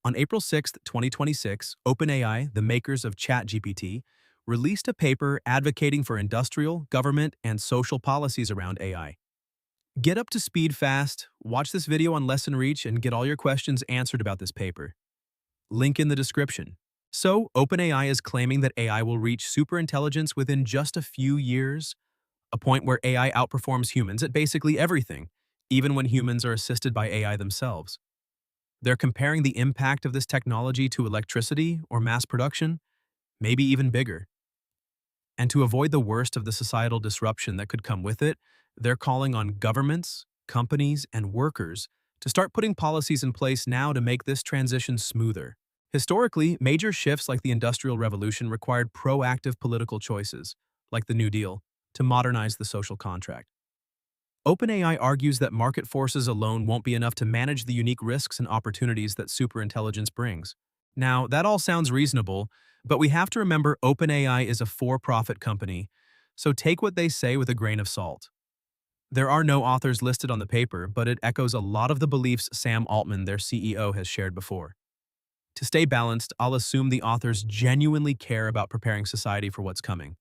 On April 6, 2026, OpenAI, the makers of ChatGPT, released a paper advocating for industrial, government, and social policies around AI. Get up to speed fast, watch this video on LessonReach, and get all your questions answered about this paper. Link in the description. So, OpenAI is claiming that AI will reach superintelligence within just a few years, a point where AI outperforms humans at basically everything, even when humans are assisted by AI themselves. They're comparing the impact of this technology to electricity or mass production, maybe even bigger. And to avoid the worst of the societal disruption that could come with it, they're calling on governments, companies, and workers to start putting policies in place now to make this transition smoother. Historically, major shifts like the Industrial Revolution required proactive political choices, like the New Deal, to modernize the social contract. OpenAI argues that market forces alone won't be enough to manage the unique risks and opportunities that superintelligence brings. Now, that all sounds reasonable, but we have to remember OpenAI is a for-profit company, so take what they say with a grain of salt. There are no authors listed on the paper, but it echoes a lot of the beliefs Sam Altman, their CEO, has shared before. To stay balanced, I'll assume the authors genuinely care about preparing society for what's coming.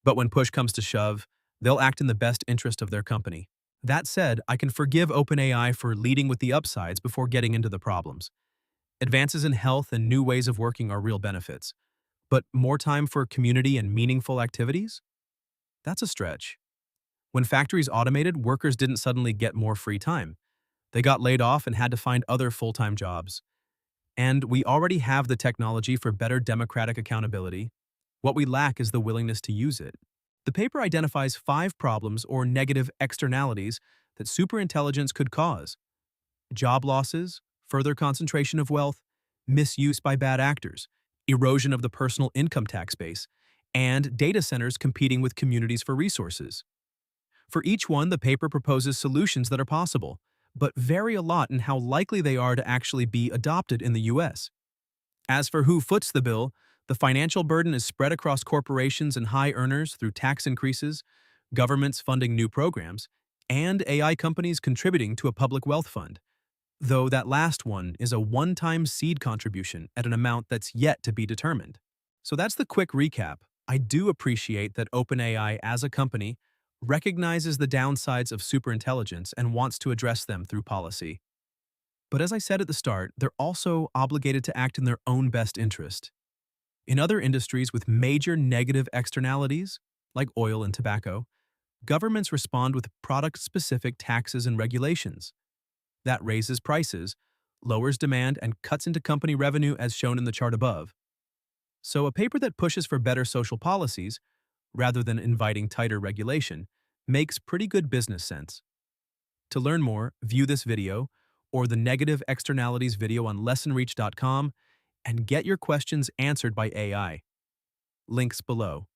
But when push comes to shove, they'll act in the best interest of their company. That said, I can forgive OpenAI for leading with the upsides before getting into the problems. Advances in health and new ways of working are real benefits. But more time for community and meaningful activities? That's a stretch. When factories automated, workers didn't suddenly get more free time. They got laid off and had to find other full-time jobs. And we already have the technology for better democratic accountability. What we lack is the willingness to use it. The paper identifies 5 problems or negative externalities that superintelligence could cause: job losses, further concentration of wealth, misuse by bad actors, erosion of the personal income tax base, and data centers competing with communities for resources. For each one, the paper proposes solutions that are possible, but vary a lot in how likely they are to actually be adopted in the US. As for who foots the bill, the financial burden is spread across corporations and high earners through tax increases, governments funding new programs, and AI companies contributing to a public wealth fund, though that last one is a one-time seed contribution at an amount that's yet to be determined. So that's the quick recap. I do appreciate that OpenAI as a company recognizes the downsides of superintelligence and wants to address them through policy. But as I said at the start, they're also obligated to act in their own best interest. In other industries with major negative externalities, like oil and tobacco, governments respond with product-specific taxes and regulations. That raises prices, lowers demand, and cuts into company revenue as shown in the chart above. So a paper that pushes for better social policies, rather than inviting tighter regulation, makes pretty good business sense. To learn more, view this video or the negative externalities video on lessonreach.com and get your questions answered by AI. Links below.